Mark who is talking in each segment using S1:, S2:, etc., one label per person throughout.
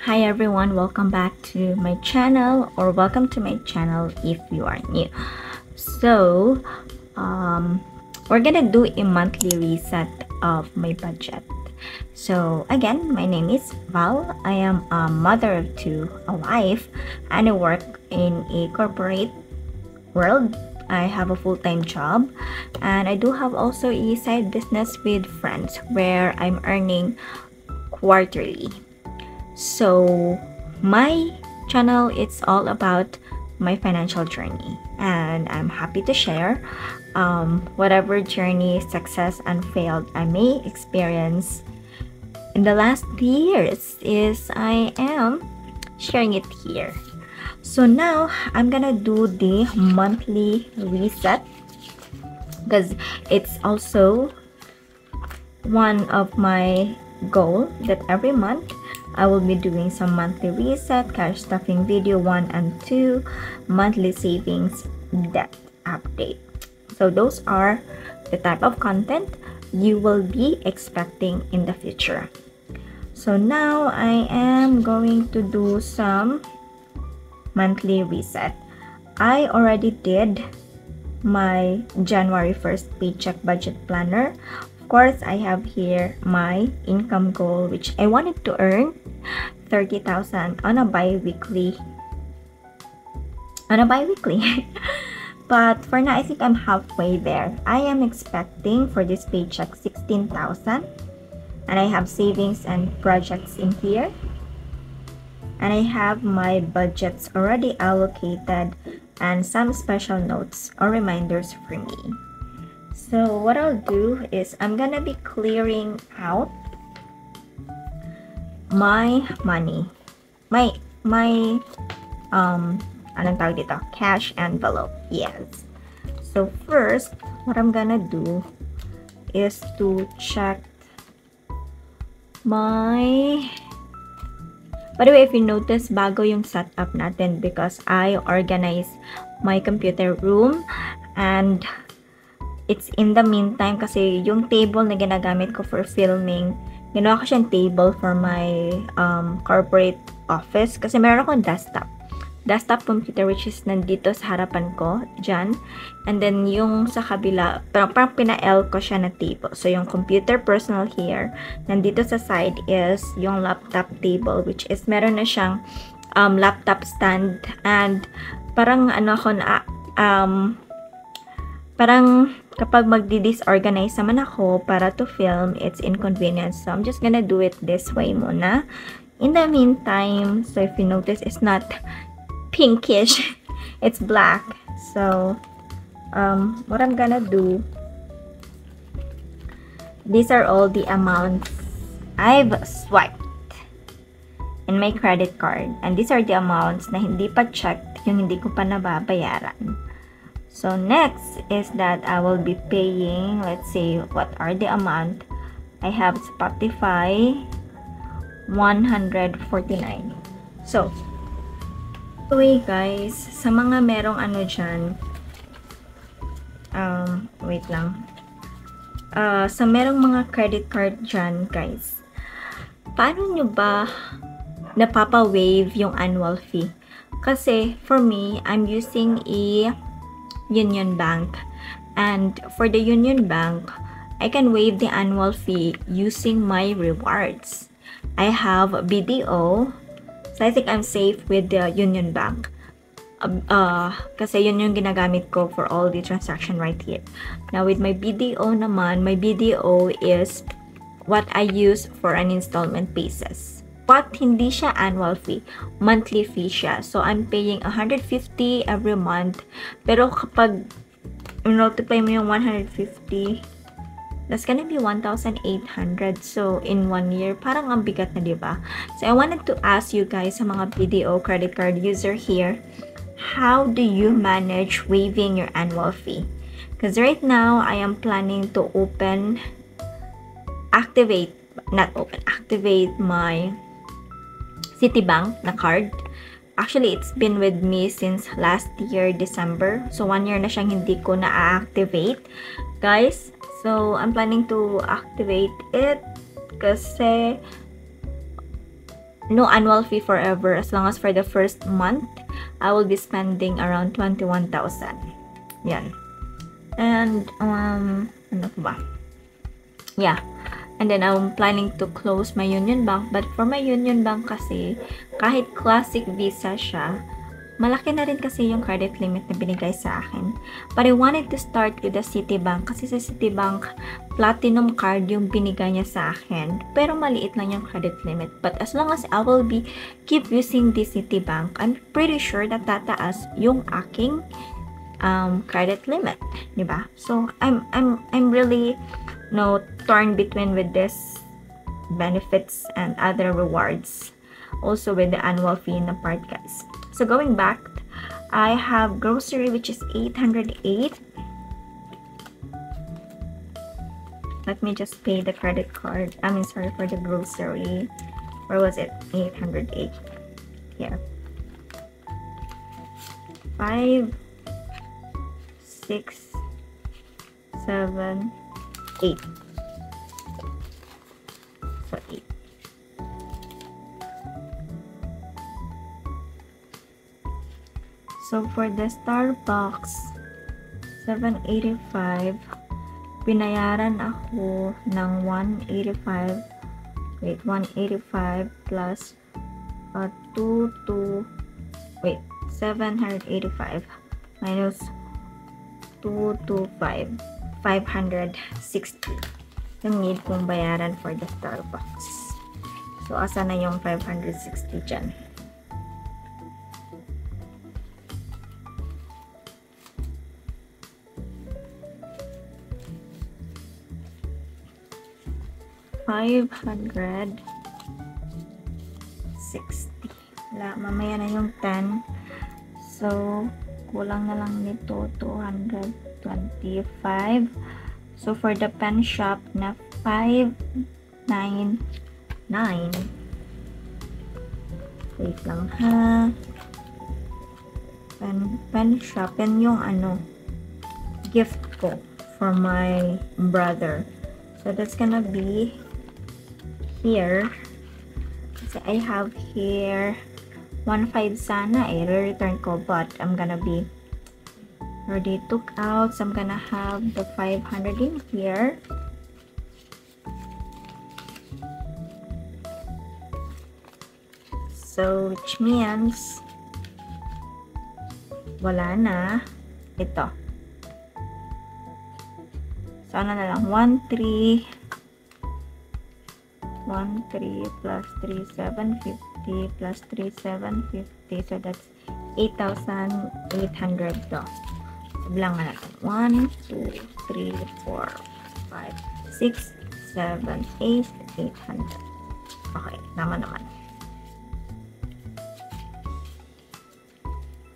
S1: Hi everyone, welcome back to my channel, or welcome to my channel if you are new. So we're gonna do a monthly reset of my budget. So again, my name is Val. I am a mother of two, a wife, and I work in a corporate world. I have a full-time job, and I do have also a side business with friends where I'm earning quarterly. So my channel, it's all about my financial journey, and I'm happy to share whatever journey, success and failed I may experience in the last years is I am sharing it here. So now I'm gonna do the monthly reset because it's also one of my goal that every month I will be doing some monthly reset, cash stuffing video 1 and 2, monthly savings, debt update. So those are the type of content you will be expecting in the future. So now I am going to do some monthly reset. I already did my January 1st paycheck budget planner. Of course, I have here my income goal, which I wanted to earn 30,000 on a bi-weekly. But for now, I think I'm halfway there. I am expecting for this paycheck 16,000, and I have savings and projects in here. And I have my budgets already allocated and some special notes or reminders for me. So what I'll do is I'm gonna be clearing out my money, my anong tawag dito? Cash envelope. Yes. So first, what I'm gonna do is to check my. By the way, if you notice, bago yung setup natin because I organize my computer room, and it's in the meantime kasi yung table na ginagamit ko for filming, ginawa ko siyang table for my corporate office kasi meron akong desktop computer which is nandito sa harapan ko, dyan. And then yung sa kabila, parang pina-L ko siya na table. So yung computer personal here, nandito sa side is yung laptop table which is meron na siyang laptop stand, and parang ano ako na parang kapag magdi-disorganize naman ako para to film, it's inconvenient. So I'm just gonna do it this way muna. In the meantime, so if you notice, it's not pinkish, it's black. So what I'm gonna do, these are all the amounts I've swiped in my credit card, and these are the amounts na hindi pa checked, yung hindi ko pa nababayaran. So next is that I will be paying, let's say, what are the amount. I have Spotify 149. So anyway guys, sa mga merong ano dyan, wait lang, sa merong mga credit card dyan guys, paano nyo ba napapa-waive yung annual fee? Kasi for me, I'm using a Union Bank, and for the Union Bank, I can waive the annual fee using my rewards. I have BDO, so I think I'm safe with the Union Bank. Kasi yun yung ginagamit ko for all the transaction right here. Now with my BDO naman, my BDO is what I use for an installment basis. But hindi siya annual fee, monthly fee siya. So I'm paying 150 every month. Pero kapag multiply mo yung 150, that's gonna be 1,800. So in 1 year, parang ang bigat na, diba? So I wanted to ask you guys, sa mga BDO credit card user here, how do you manage waiving your annual fee? Because right now, I am planning to activate my Citibank na card. Actually, it's been with me since last year, December. So 1 year na siyang hindi ko na-activate, guys. So I'm planning to activate it kasi no annual fee forever, as long as for the first month, I will be spending around 21,000. Yan. And, ano ba? Yeah. And then, I'm planning to close my Union Bank. But for my Union Bank kasi, kahit classic Visa siya, malaki na rin kasi yung credit limit na binigay sa akin. But I wanted to start with the Citibank kasi sa Citibank, platinum card yung binigay niya sa akin. Pero maliit lang yung credit limit. But as long as I will be keep using the Citibank, I'm pretty sure na tataas yung aking credit limit, di ba? So I'm really torn between with this benefits and other rewards. Also with the annual fee in the part, guys. So going back, I have grocery, which is 808. Let me just pay the credit card. Sorry, for the grocery. Where was it? 808. Here. 5, 6, 7, 8. So 8. So for the Starbucks, 785, binayaran ako ng 185. Wait, 185 plus 785 minus 225, 560 yung need kong bayaran for the Starbucks. So asa na yung 560 dyan? $560. Wala, mamaya na yung 10. So, kulang na lang nito, 225. So, for the pen shop na 599. Wait lang ha. Pen shop. Yan yung gift ko for my brother. So, that's gonna be here. So I have here 1.5 sana re-return ko, but I'm gonna be already took out, so I'm gonna have the 500 in here. So which means wala na ito. So ano na lang, 13 plus 3,750 plus 3,750. So that's 8,800 to. Bilangan natin. 1, 2, 3, 4, 5, 6, 7, 8, 800. Okay, tama naman.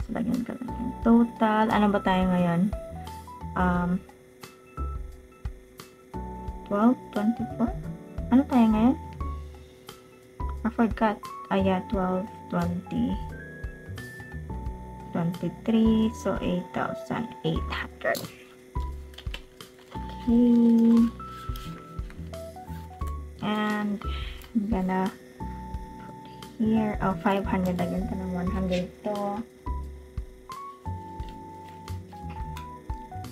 S1: So, lagyan ka lang yung total. Ano ba tayo ngayon? 12, 24? Ano tayo ngayon? I forgot. Yeah, 12, 20, 23. So, 8,800. Okay. And, I'm gonna put here. 500. Lagyan ka ng 100 to.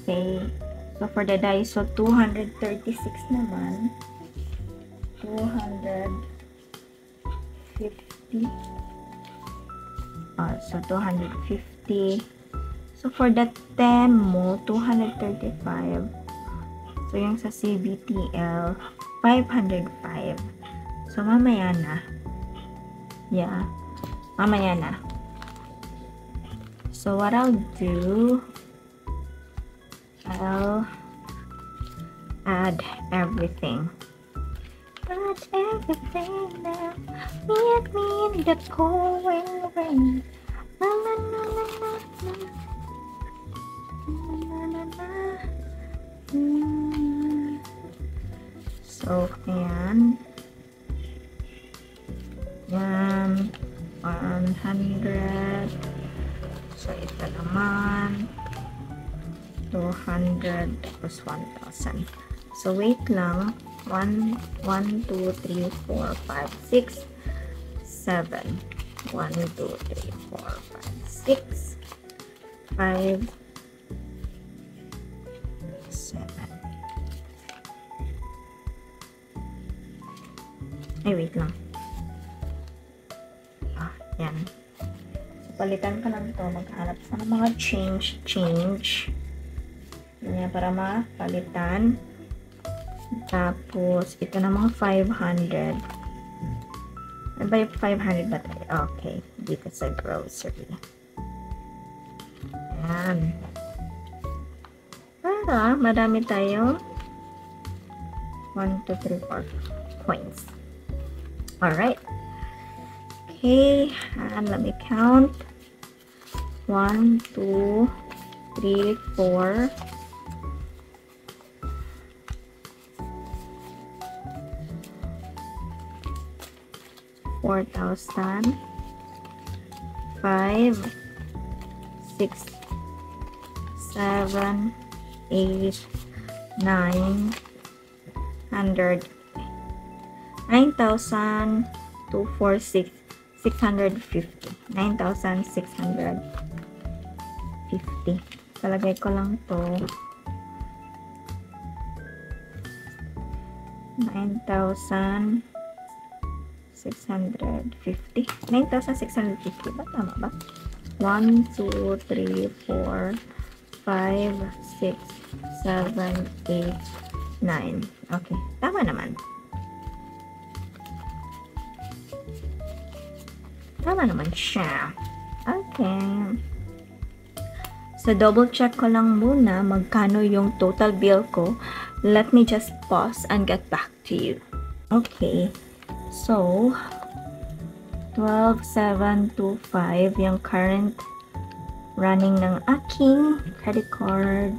S1: Okay. So, for the Daiso, 236 naman. 250. So, 250. So, for the Temu, 235. So, yung sa CBTL, 505. So, mamaya na. Yeah. Mamaya na. So, what I'll do, I'll add everything. Add everything now. Meet me in the pouring rain. Na na na na na na. Na na na. So, ayan. Yan. 100. So, ito naman. 200 plus 1,000. So, wait lang. 1, 2, 3, 4, 5, 6, 7. 1, 2, 3, 4, 5, 6, 5, 7. Ay, wait lang. Yan. Palitan ka lang to. Maghanap sa mga change. Yan, para mapalitan. Tapos, ito na mga 500. Ano ba yung 500 ba tayo? Okay. Dito sa grocery. Yan. Para, madami tayo. 1, 2, 3, 4 coins. Alright. Okay. And let me count. 1, 2, 3, 4. 4,000, 5, 6, 7, 8, 9, 100, 9,246, 650, 9,650. Talagay ko lang to. 9,650. 9,650 ba? Tama ba? 1, 2, 3, 4, 5, 6, 7, 8, 9. Okay. Tama naman. Tama naman siya. Okay. So, double check ko lang muna magkano yung total bill ko. Let me just pause and get back to you. Okay. So, 12,725 yung current running ng aking credit card.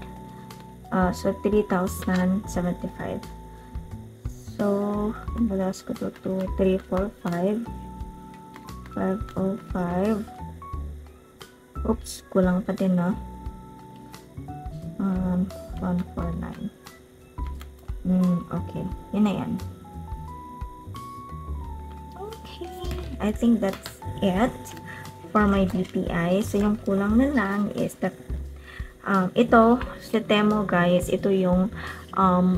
S1: So, 3,075. So, balas ko to 345. 505. Oops, kulang pa din, no? 149. Okay. Yun na yan. I think that's it for my BPI. So, yung kulang na lang is that ito, sa Temo guys, ito yung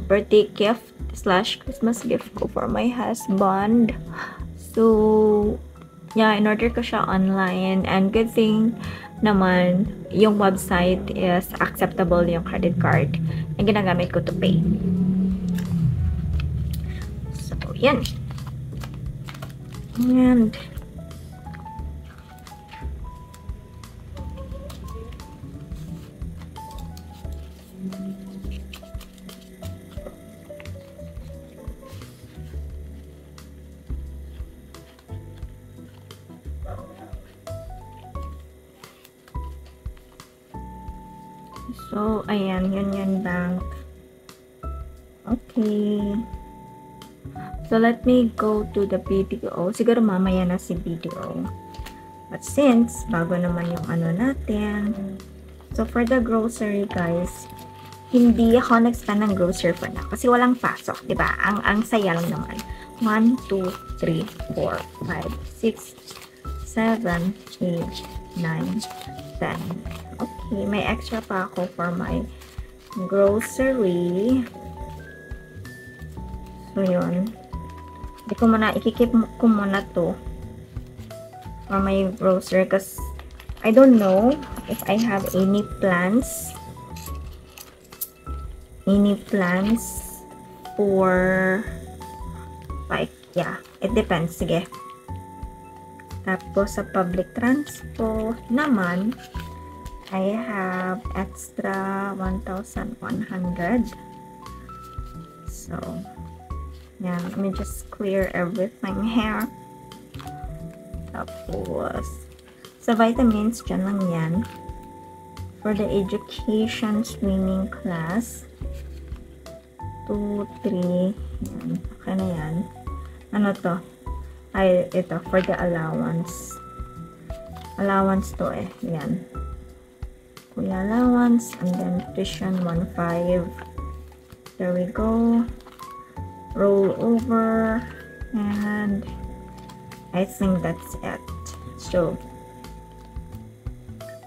S1: birthday gift / Christmas gift ko for my husband. So, yeah, in-order ko siya online, and good thing naman, yung website is acceptable yung credit card na ginagamit ko to pay. So, yan. And so, ayan, Union Bank. Okay. So, let me go to the video. Siguro mamaya na si video. But since, bago naman yung ano natin. So, for the grocery, guys, hindi ako nag-spend ng grocery for na. Kasi walang pasok, diba? Ang saya lang naman. 1, 2, 3, 4, 5, 6, 7, 8, 9, 10. Okay, may extra pa ako for my grocery. So, yun. Ikikip ko muna to for my grocery because I don't know if I have any plans for like, yeah, it depends. Sige. Tapos sa public transport naman, I have extra 1,100. So, yeah, let me just clear everything here. Tapos, sa vitamins, dyan lang yan. For the education swimming class, 2, 3, yan. Okay na yan. Ano to? Ay, ito, for the allowance. Allowance to eh. Yan. Kuya allowance, and then tuition 1,500. There we go. Roll over, and I think that's it. So,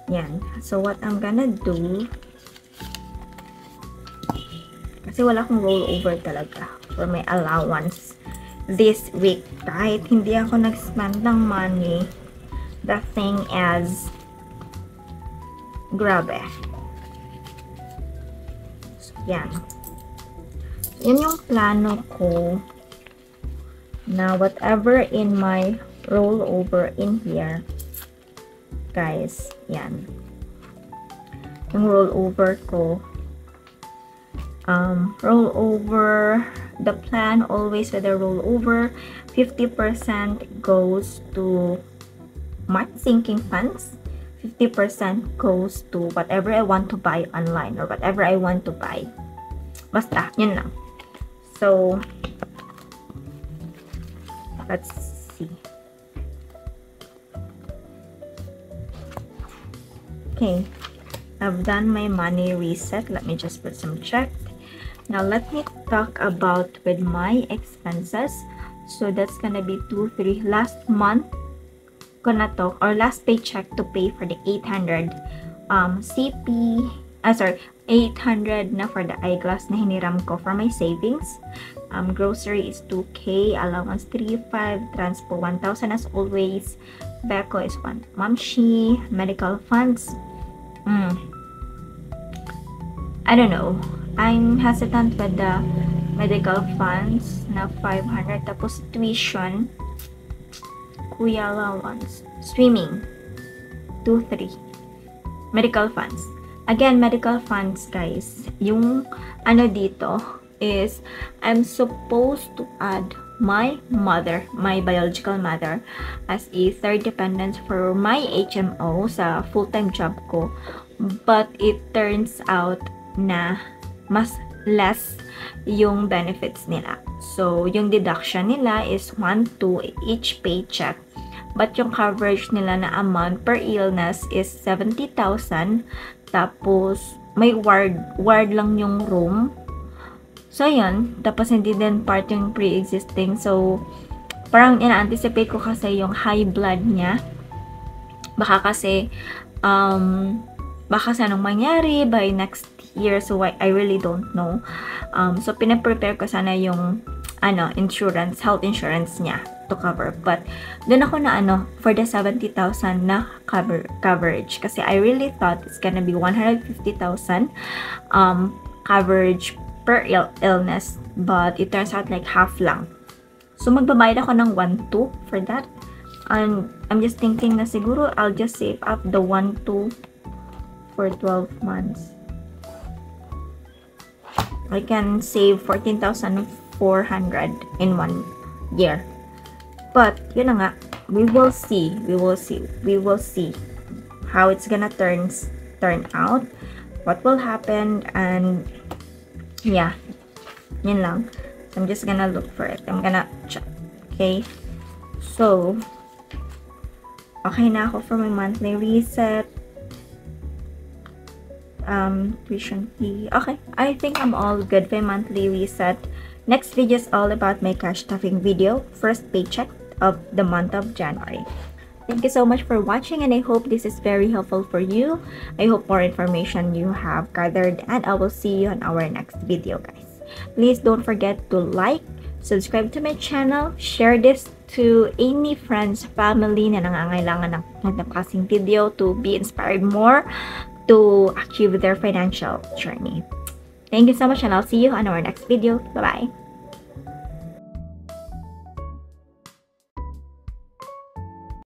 S1: yan. So, what I'm gonna do, kasi wala akong rollover talaga for my allowance this week. Kahit hindi ako nag-spend ng money, the thing is, grabe. So, yan. Yan yung plano ko na whatever in my rollover in here, guys, yan. Yung rollover ko, rollover, the plan always with the rollover, 50% goes to my sinking funds, 50% goes to whatever I want to buy online or whatever I want to buy. Basta, yun lang. So, let's see. Okay, I've done my money reset. Let me just put some check. Now, let me talk about with my expenses. So, that's gonna be 2, 3. Last month ko na to, or last paycheck to pay for the 800 CP, 800 na for the eyeglass na hiniram ko for my savings. Grocery is 2K, allowance 3,500, transpo 1,000 as always, Beko is 1, Mamshi, medical funds. I don't know. I'm hesitant with the medical funds na 500, tapos tuition, kuya allowance, swimming, 2,300. Medical funds. Again, medical funds, guys, yung ano dito is I'm supposed to add my mother, my biological mother, as a third dependent for my HMO sa full-time job ko. But it turns out na mas less yung benefits nila. So, yung deduction nila is 1,200 each paycheck. But yung coverage nila na amount per illness is 70,000. Tapos, may ward lang yung room. So, yun. Tapos, hindi din part yung pre-existing. So, parang ina-anticipate ko kasi yung high blood niya. Baka kasi anong mangyari by next year. So, I really don't know. So, pinaprepare ko sana yung insurance, health insurance niya to cover. But, dun ako na for the 70,000 na coverage. Kasi I really thought it's gonna be 150,000 coverage per illness. But, it turns out like half lang. So, magbabayad ako ng 1,200 for that. And, I'm just thinking na siguro I'll just save up the 1,200 for 12 months. I can save 14,400 in 1 year. But, yun na nga, we will see how it's gonna turn out, what will happen, and yeah, yun lang. So, I'm just gonna look for it. I'm gonna check. Okay? So, okay na ako for my monthly reset. Tuition fee. Okay, I think I'm all good for monthly reset. Next video is all about my cash stuffing video, first paycheck of the month of January. Thank you so much for watching, and I hope this is very helpful for you. I hope more information you have gathered, and I will see you on our next video, guys. Please don't forget to like, subscribe to my channel, share this to any friends, family na nangangailangan ng kasing video to be inspired more to achieve their financial journey. Thank you so much, and I'll see you on our next video. Bye-bye.